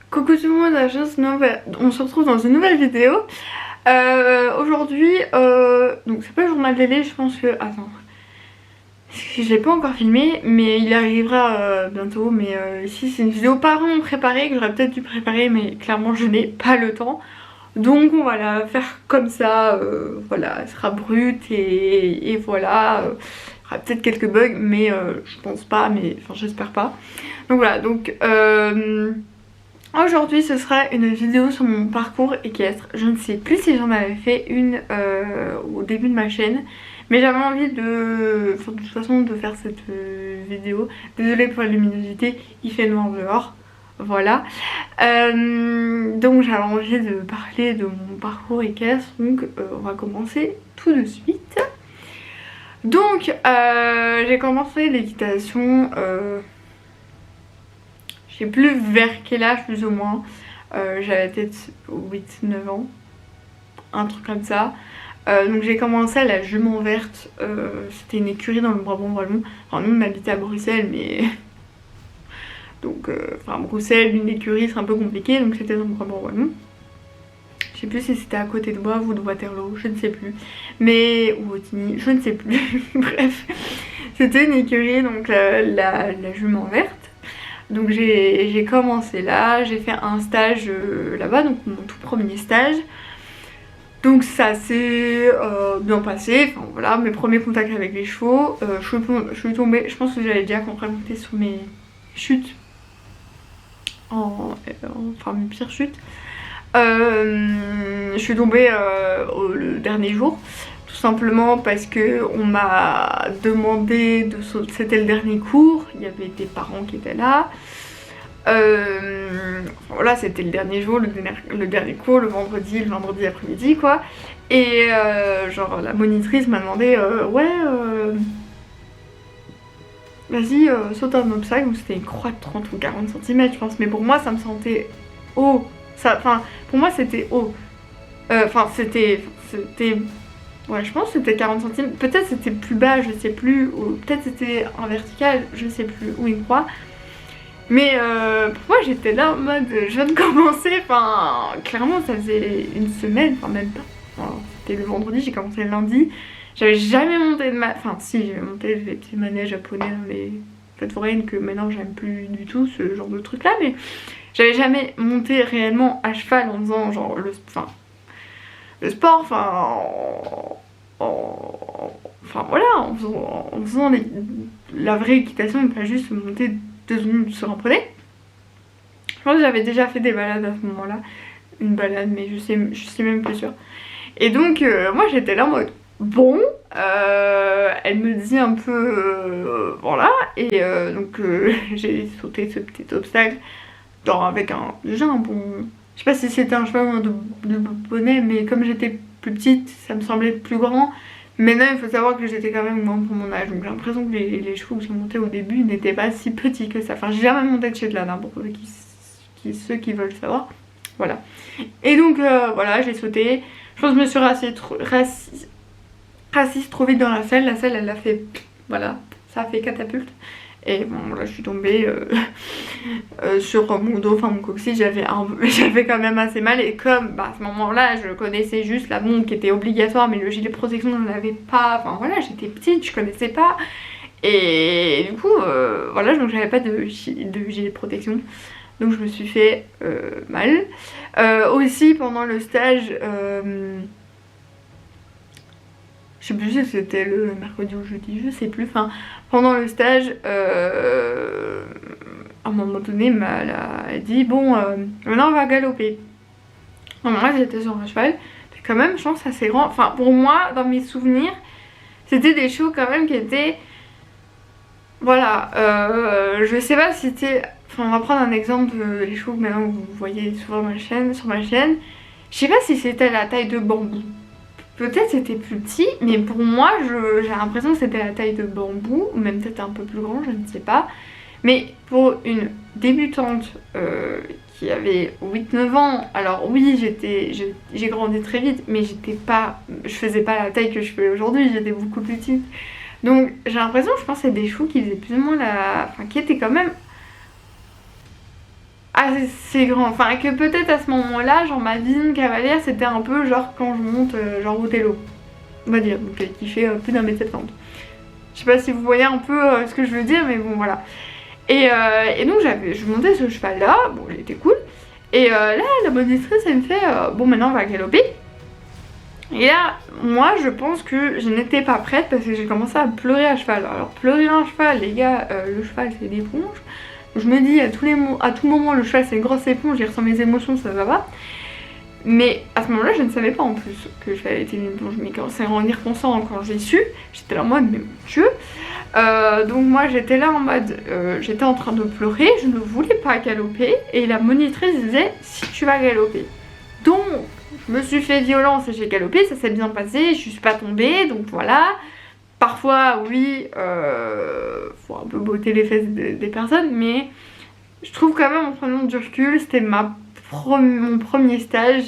Coucou tout le monde, on se retrouve dans une nouvelle vidéo. Aujourd'hui, donc c'est pas le journal télé, je pense que... Attends, je l'ai pas encore filmé, mais il arrivera bientôt. Mais ici c'est une vidéo pas vraiment préparée, que j'aurais peut-être dû préparer, mais clairement je n'ai pas le temps. Donc on va la faire comme ça, voilà, elle sera brute et voilà. Il y aura peut-être quelques bugs, mais je pense pas, mais enfin j'espère pas. Donc voilà, donc... Aujourd'hui ce sera une vidéo sur mon parcours équestre. Je ne sais plus si j'en avais fait une au début de ma chaîne, mais j'avais envie de toute façon de faire cette vidéo. Désolée pour la luminosité, il fait noir dehors. Voilà. Donc j'avais envie de parler de mon parcours équestre, donc on va commencer tout de suite. Donc j'ai commencé l'équitation... je sais plus vers quel âge plus ou moins, j'avais peut-être 8-9 ans, un truc comme ça. Donc j'ai commencé à la Jument Verte, c'était une écurie dans le Brabant wallon. Enfin nous on habitait à Bruxelles, mais... donc enfin Bruxelles, une écurie c'est un peu compliqué, donc c'était dans le Brabant wallon. Je sais plus si c'était à côté de Boivre ou de Waterloo, je ne sais plus. Mais... ou Autigny, je ne sais plus. Bref, c'était une écurie, donc la Jument Verte. Donc j'ai commencé là, j'ai fait un stage là-bas, donc mon tout premier stage. Donc ça s'est bien passé, enfin voilà, mes premiers contacts avec les chevaux. Je suis tombée, je pense que j'avais déjà raconté sur mes chutes, enfin mes pires chutes. Je suis tombée le dernier jour. Tout simplement parce que on m'a demandé de sauter, c'était le dernier cours, il y avait des parents qui étaient là. Voilà, c'était le dernier jour, le dernier cours, le vendredi après-midi quoi. Et genre la monitrice m'a demandé vas-y saute un obstacle, donc c'était une croix de 30 ou 40 cm je pense, mais pour moi ça me sentait haut. Enfin pour moi c'était haut. Enfin c'était... ouais, je pense que c'était 40 cm, peut-être c'était plus bas, je sais plus, ou peut-être c'était en vertical, je sais plus, ou une croix. Mais pour moi j'étais là en mode, je viens de commencer, enfin clairement ça faisait une semaine, enfin même pas. Enfin, c'était le vendredi, j'ai commencé le lundi, j'avais jamais monté de enfin si, j'avais monté des petits manèges japonais dans les fêtes foraines que maintenant j'aime plus du tout, ce genre de truc là, mais j'avais jamais monté réellement à cheval en faisant genre le sport, enfin voilà, en faisant la vraie équitation et pas juste monter 2 secondes sur un poney. Je pense que j'avais déjà fait des balades à ce moment-là, une balade, mais je sais même plus sûre. Et donc moi j'étais là en mode bon, elle me dit un peu voilà, et donc j'ai sauté ce petit obstacle, genre avec déjà un bon... Je sais pas si c'était un cheval de poney, mais comme j'étais plus petite, ça me semblait plus grand. Maintenant, il faut savoir que j'étais quand même moins pour mon âge. Donc j'ai l'impression que les chevaux que j'ai montés au début n'étaient pas si petits que ça. Enfin, j'ai jamais monté de cheval, hein, pour ceux qui veulent savoir. Voilà. Et donc, voilà, j'ai sauté. Je pense que je me suis rassise trop vite dans la selle. La selle, elle a fait... Voilà, ça a fait catapulte. Et bon là je suis tombée sur mon dos, enfin mon coccyx, j'avais quand même assez mal. Et comme à ce moment là je connaissais juste la bombe qui était obligatoire, mais le gilet de protection je n'en avais pas, enfin voilà, j'étais petite, je connaissais pas. Et du coup voilà, donc j'avais pas de gilet de protection, donc je me suis fait mal. Aussi pendant le stage, je sais plus si c'était le mercredi ou jeudi, je sais plus, enfin pendant le stage, à un moment donné, elle a dit bon, maintenant on va galoper. Donc moi j'étais sur un cheval, mais quand même je pense assez grand, enfin pour moi dans mes souvenirs, c'était des chevaux quand même qui étaient, voilà, je sais pas si c'était, enfin on va prendre un exemple des chevaux que maintenant vous voyez sur ma chaîne, je sais pas si c'était la taille de bambou. Peut-être c'était plus petit, mais pour moi j'ai l'impression que c'était la taille de bambou, ou même peut-être un peu plus grand, je ne sais pas. Mais pour une débutante qui avait 8-9 ans, alors oui j'ai grandi très vite, mais je faisais pas la taille que je fais aujourd'hui, j'étais beaucoup plus petite. Donc j'ai l'impression, je pense que c'est des chevaux qui faisaient plus ou moins enfin qui étaient quand même assez grand, enfin que peut-être à ce moment-là, genre ma vision cavalière c'était un peu genre quand je monte genre au télo, on va dire, donc qui fait plus d'1m70. Je sais pas si vous voyez un peu ce que je veux dire, mais bon voilà. Et donc je montais ce cheval là, bon il était cool. Et là la monitrice elle me fait bon maintenant on va galoper. Et là moi je pense que je n'étais pas prête parce que j'ai commencé à pleurer à cheval. Alors pleurer à cheval les gars, le cheval c'est une éponge. Je me dis à tout moment le cheval c'est une grosse éponge, il ressent mes émotions, ça va pas. Mais à ce moment-là, je ne savais pas en plus que je faisais une éponge. Mais quand c'est en y repensant, quand j'ai su, j'étais là en mode, mais mon Dieu. Donc moi, j'étais là en mode, j'étais en train de pleurer, je ne voulais pas galoper. Et la monitrice disait, si tu vas galoper. Donc, je me suis fait violence et j'ai galopé, ça s'est bien passé, je suis pas tombée, donc voilà. Parfois, oui, faut un peu botter les fesses des personnes, mais je trouve quand même en prenant du recul, c'était mon premier stage.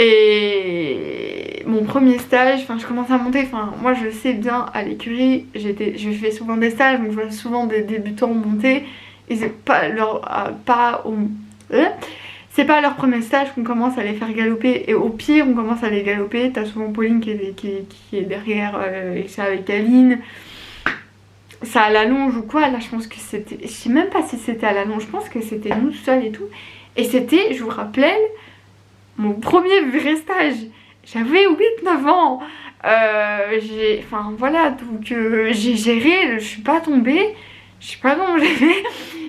Et mon premier stage, enfin je commence à monter, enfin moi je sais bien à l'écurie, je fais souvent des stages, donc je vois souvent des débutants monter et c'est pas c'est pas leur premier stage qu'on commence à les faire galoper, et au pire on commence à les galoper, t'as souvent Pauline qui est derrière et c'est avec Aline, ça à la longe ou quoi, là je pense que c'était, je sais même pas si c'était à la longe, je pense que c'était nous seuls et tout, et c'était, je vous rappelle, mon premier vrai stage. J'avais 8-9 ans. Enfin voilà, donc j'ai géré, je suis pas tombée. Je sais pas comment j'ai fait.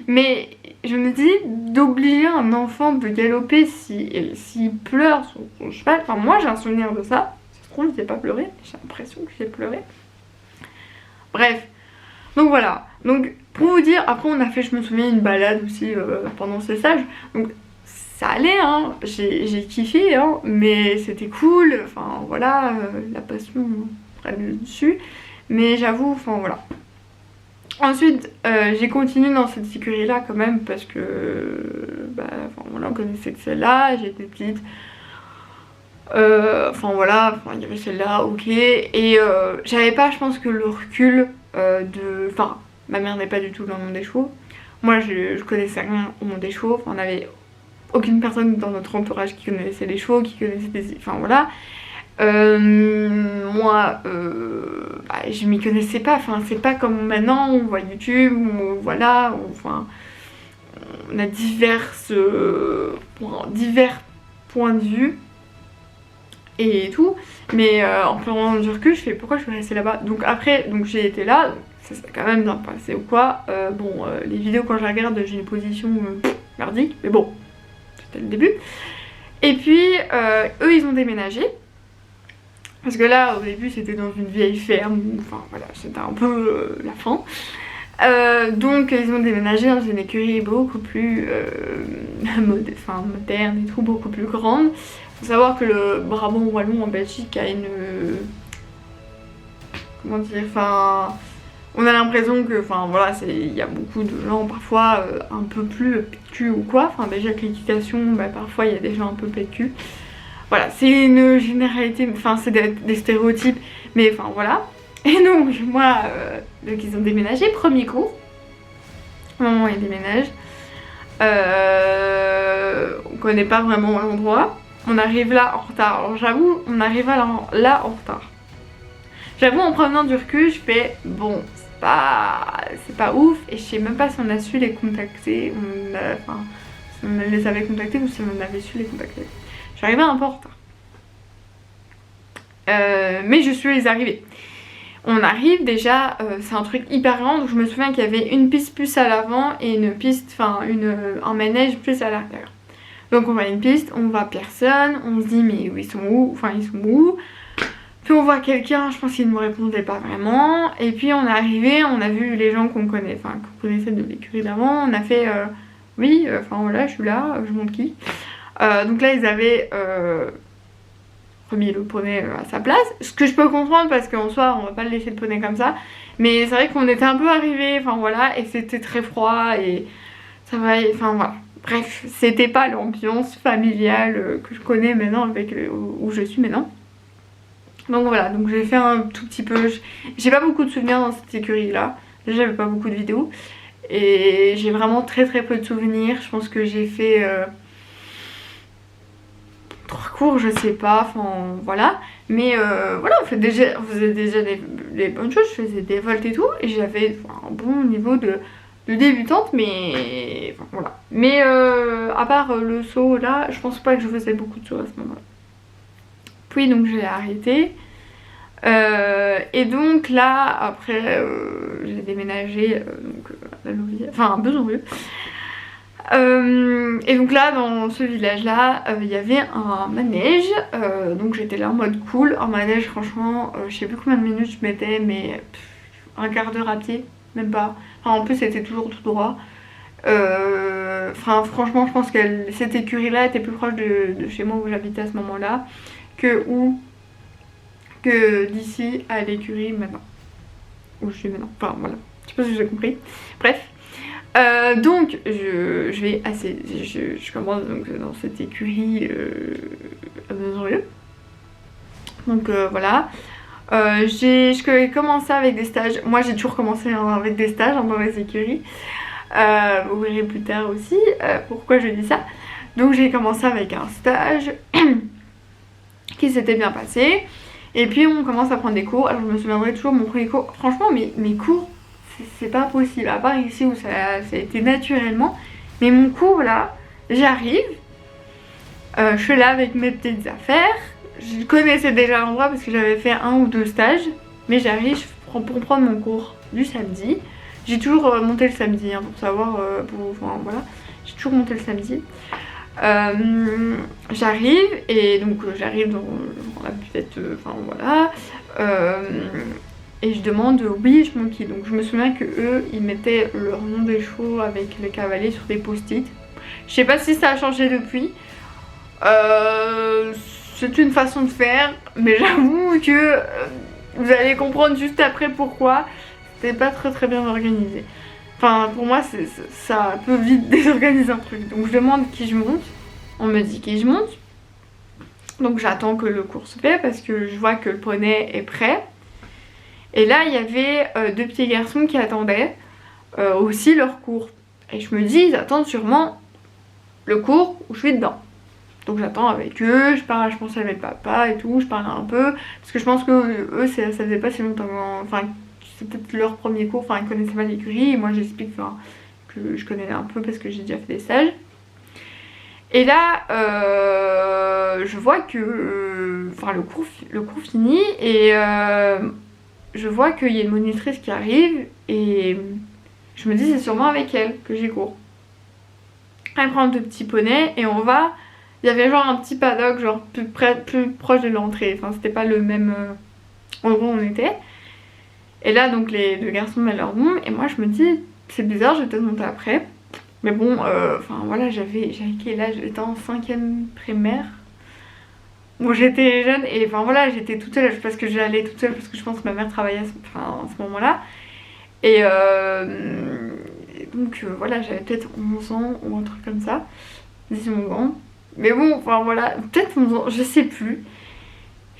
Mais je me dis d'obliger un enfant de galoper s'il pleure sur son cheval. Enfin moi j'ai un souvenir de ça. Ça se trouve j'ai pas pleuré. J'ai l'impression que j'ai pleuré. Bref. Donc voilà. Donc pour vous dire, après on a fait, je me souviens, une balade aussi pendant ce stage. Donc ça allait, hein, j'ai kiffé, hein, mais c'était cool, enfin voilà, la passion prenne le dessus, mais j'avoue, enfin voilà. Ensuite, j'ai continué dans cette écurie là quand même parce que, bah, enfin voilà, on connaissait que celle-là, j'étais petite, enfin voilà, il y avait celle-là, ok, et j'avais pas, je pense que le recul enfin, ma mère n'est pas du tout dans le monde des chevaux, moi je connaissais rien au monde des chevaux, enfin on avait aucune personne dans notre entourage qui connaissait les chevaux, qui connaissait des... Enfin voilà. Moi, bah, je m'y connaissais pas. Enfin, c'est pas comme maintenant, on voit YouTube, voilà, enfin, on a divers points de vue et tout. Mais en prenant du recul, je fais pourquoi je suis restée là-bas. Donc après, donc j'ai été là, ça s'est quand même bien passé ou quoi. Les vidéos quand je regarde, j'ai une position merdique, mais bon. C'était le début. Et puis eux ils ont déménagé parce que là au début c'était dans une vieille ferme, enfin voilà, c'était un peu la fin. Donc ils ont déménagé dans une écurie beaucoup plus moderne et tout, beaucoup plus grande. Faut savoir que le Brabant wallon en Belgique a une... comment dire, enfin... On a l'impression que, enfin voilà, il y a beaucoup de gens parfois un peu plus pécus ou quoi. Enfin déjà que l'équitation, bah, parfois il y a des gens un peu pécus. Voilà, c'est une généralité, enfin c'est des stéréotypes, mais enfin voilà. Et donc moi, donc ils ont déménagé, premier cours. Maman elle déménage. On connaît pas vraiment l'endroit. On arrive là en retard. Alors j'avoue, on arrive là en retard. J'avoue en prenant du recul, je fais bon, c'est pas ouf, et je sais même pas si on a su les contacter, enfin si on les avait contactés ou si on avait su les contacter. J'arrivais un peu en retard. Mais je suis arrivée. On arrive déjà, c'est un truc hyper grand, donc je me souviens qu'il y avait une piste plus à l'avant et une piste, enfin un manège plus à l'arrière. Donc on voit une piste, on voit personne, on se dit mais ils sont où, enfin ils sont où. Puis on voit quelqu'un, je pense qu'il ne me répondait pas vraiment. Et puis on est arrivé, on a vu les gens qu'on connaît, enfin qu'on connaissait de l'écurie d'avant. On a fait oui, enfin voilà, je suis là, je monte qui. Donc là ils avaient remis le poney à sa place. Ce que je peux comprendre parce qu'en soi on va pas le laisser le poney comme ça. Mais c'est vrai qu'on était un peu arrivés, enfin voilà, et c'était très froid et ça va, enfin voilà. Bref, c'était pas l'ambiance familiale que je connais maintenant avec où je suis maintenant. Donc voilà, donc j'ai fait un tout petit peu, j'ai pas beaucoup de souvenirs dans cette écurie là, déjà j'avais pas beaucoup de vidéos. Et j'ai vraiment très peu de souvenirs. Je pense que j'ai fait 3 cours, je sais pas, enfin voilà. Mais voilà, on faisait déjà des bonnes choses, je faisais des volts et tout. Et j'avais un bon niveau de débutante, mais enfin, voilà. Mais à part le saut là, je pense pas que je faisais beaucoup de sauts à ce moment-là. Puis donc j'ai arrêté. Et donc là, après, j'ai déménagé à la Louvière, enfin à Besançon. Et donc là, dans ce village-là, il y avait un manège. Donc j'étais là en mode cool. Un manège, franchement, je sais plus combien de minutes je mettais, mais un quart d'heure à pied, même pas. Enfin, en plus, c'était toujours tout droit. Enfin, franchement, je pense que cette écurie-là était plus proche de chez moi où j'habitais à ce moment-là que d'ici à l'écurie maintenant. Où je suis maintenant. Enfin, voilà. Je sais pas si j'ai compris. Bref. Donc je commence donc dans cette écurie à Besançon. Donc voilà. J'ai commencé avec des stages. Moi j'ai toujours commencé avec des stages dans les écuries. Vous verrez plus tard aussi pourquoi je dis ça. Donc j'ai commencé avec un stage qui s'était bien passé. Et puis on commence à prendre des cours. Alors je me souviendrai toujours mon premier cours. Franchement mes cours, c'est pas possible. À part ici où ça a été naturellement. Mais mon cours là, j'arrive. Je suis là avec mes petites affaires. Je connaissais déjà l'endroit parce que j'avais fait 1 ou 2 stages. Mais j'arrive pour prendre mon cours du samedi. J'ai toujours monté le samedi hein, pour savoir. Enfin voilà. J'ai toujours monté le samedi. J'arrive et donc j'arrive dans la buvette, enfin voilà, et je demande oui je m'enquille. Donc je me souviens que eux ils mettaient leur nom des chevaux avec les cavaliers sur des post-it. Je sais pas si ça a changé depuis. C'est une façon de faire, mais j'avoue que vous allez comprendre juste après pourquoi. C'était pas très bien organisé. Enfin, pour moi, ça peut vite désorganiser un truc. Donc je demande qui je monte. On me dit qui je monte. Donc j'attends que le cours se fait parce que je vois que le poney est prêt. Et là, il y avait 2 petits garçons qui attendaient aussi leur cours. Et je me dis, ils attendent sûrement le cours où je suis dedans. Donc j'attends avec eux, je pense avec le papa et tout, je parle un peu. Parce que je pense que eux, ça faisait pas si longtemps. Enfin, c'est peut-être leur premier cours, enfin ils connaissaient pas l'écurie. Et moi j'explique que je connais un peu parce que j'ai déjà fait des stages. Et là, je vois que enfin, le cours finit et je vois qu'il y a une monitrice qui arrive et je me dis c'est sûrement avec elle que j'ai cours. Elle prend 2 petits poneys et on va. Il y avait genre un petit paddock genre plus proche de l'entrée. Enfin c'était pas le même endroit où on était. Et là donc les 2 garçons mettent leur nom et moi je me dis c'est bizarre, je vais peut-être monter après. Mais bon, enfin voilà, j'avais quel âge? J'étais en 5e primaire. Bon, j'étais jeune et enfin voilà, j'étais toute seule parce que j'allais toute seule parce que je pense que ma mère travaillait à ce moment-là. Et donc voilà, j'avais peut-être 11 ans ou un truc comme ça, 10 ans. Mais bon, enfin voilà, peut-être 11 ans, je sais plus.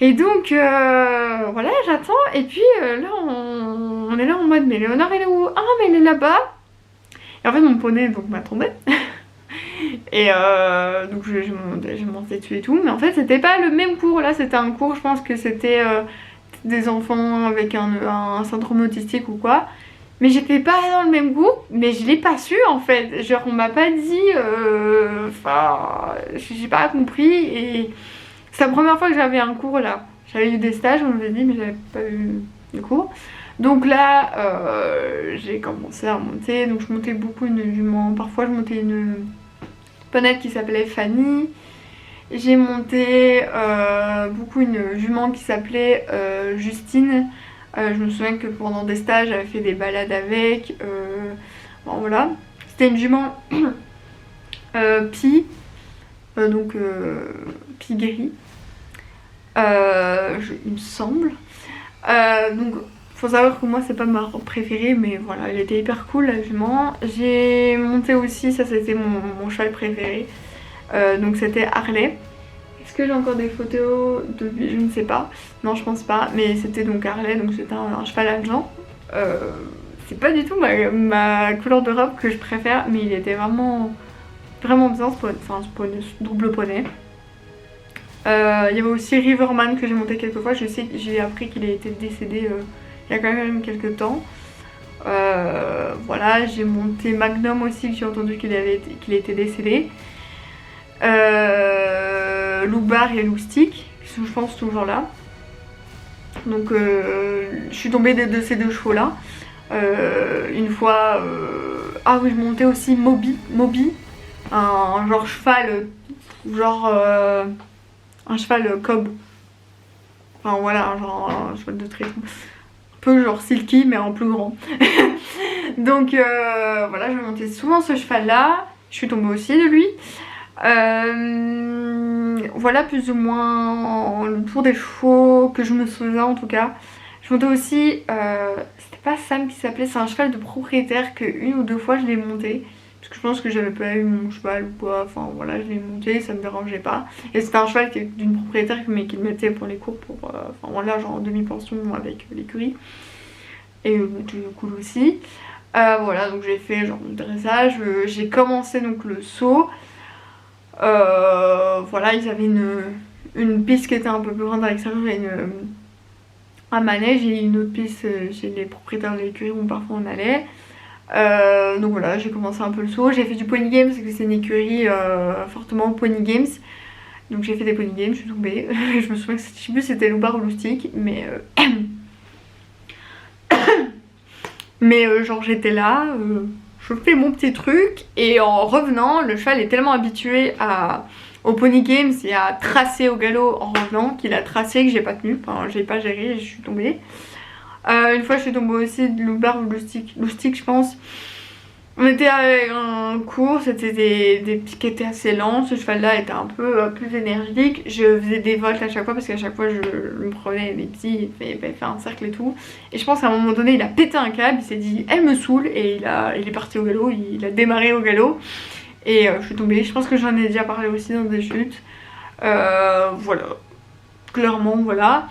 Et donc voilà, j'attends et puis là on est là en mode mais Léonore elle est où? Ah mais elle est là-bas. Et en fait mon poney donc m'attendait. Et donc j'ai monté dessus et tout. Mais en fait c'était pas le même cours. Là c'était un cours, je pense que c'était des enfants avec un syndrome autistique ou quoi. Mais j'étais pas dans le même groupe. Mais je l'ai pas su en fait. Genre on m'a pas dit. Enfin j'ai pas compris. Et c'est la première fois que j'avais un cours là. J'avais eu des stages, on m'avait dit mais j'avais pas eu de cours. Donc là, j'ai commencé à monter. Donc je montais beaucoup une jument. Parfois je montais une ponette qui s'appelait Fanny. J'ai monté beaucoup une jument qui s'appelait Justine. Je me souviens que pendant des stages, j'avais fait des balades avec. Bon, voilà. C'était une jument Pie. Donc Pie guérie. Il me semble. Donc faut savoir que moi c'est pas ma robe préférée mais voilà elle était hyper cool la jument. J'ai monté aussi, ça c'était mon cheval préféré, donc c'était Harley. Est-ce que j'ai encore des photos de lui? Je ne sais pas, non je pense pas, mais c'était donc Harley, donc c'était un cheval allemand. c'est pas du tout ma couleur de robe que je préfère, mais il était vraiment bien ce poney, ce double poney. Il y avait aussi Riverman que j'ai monté quelques fois. Je sais que j'ai appris qu'il a été décédé il y a quand même quelques temps. Voilà, j'ai monté Magnum aussi, que j'ai entendu qu'il était décédé. Loubar et Loustic, qui sont je pense toujours là. Donc je suis tombée de ces deux chevaux là. Une fois, ah oui, je montais aussi Moby, un genre cheval, un cheval cob. Enfin voilà, un cheval de trait. Un peu genre Silky mais en plus grand. Donc voilà, je montais souvent ce cheval là. Je suis tombée aussi de lui. Voilà plus ou moins le tour des chevaux que je me souviens en tout cas. Je montais aussi, c'était pas Sam qui s'appelait, c'est un cheval de propriétaire que une ou deux fois je l'ai monté. Parce que je pense que j'avais pas eu mon cheval ou quoi, enfin voilà, je l'ai monté, ça me dérangeait pas. Et c'était un cheval d'une propriétaire mais qui le mettait pour les cours, enfin voilà, genre en demi-pension avec l'écurie. Et c'était cool aussi. Voilà, donc j'ai fait genre le dressage, j'ai commencé donc le saut. Voilà, ils avaient une piste qui était un peu plus grande à l'extérieur, il y a un manège et une autre piste chez les propriétaires de l'écurie où parfois on allait. Donc voilà, j'ai commencé un peu le saut. J'ai fait du Pony Games parce que c'est une écurie fortement Pony Games. Donc j'ai fait des Pony Games, je suis tombée. Je me souviens que je sais plus si c'était Loubar ou Loustic, mais mais genre j'étais là, je fais mon petit truc et en revenant, le cheval est tellement habitué au Pony Games et à tracer au galop en revenant qu'il a tracé que j'ai pas tenu, enfin j'ai pas géré et je suis tombée. Une fois je suis tombée aussi de Loubar ou Loustic je pense. On était avec un cours, c'était des petits qui étaient assez lents, ce cheval là était un peu plus énergique. Je faisais des volts à chaque fois parce qu'à chaque fois je me prenais des petits, il fait un cercle et tout. Et je pense qu'à un moment donné il a pété un câble, il s'est dit elle me saoule et il est parti au galop, il a démarré au galop. Et je suis tombée, je pense que j'en ai déjà parlé aussi dans des chutes. Voilà, clairement voilà.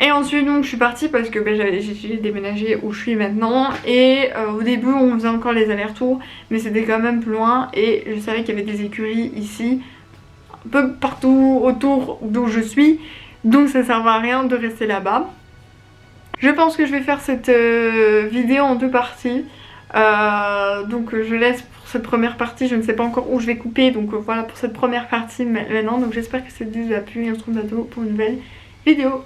Et ensuite donc je suis partie parce que j'ai déménagé où je suis maintenant. Et au début on faisait encore les allers-retours, mais c'était quand même plus loin. Et je savais qu'il y avait des écuries ici, un peu partout autour d'où je suis. Donc ça servait à rien de rester là-bas. Je pense que je vais faire cette vidéo en deux parties. Donc je laisse pour cette première partie, je ne sais pas encore où je vais couper. Donc voilà pour cette première partie maintenant. Donc j'espère que cette vidéo vous a plu et on se retrouve bientôt pour une nouvelle vidéo.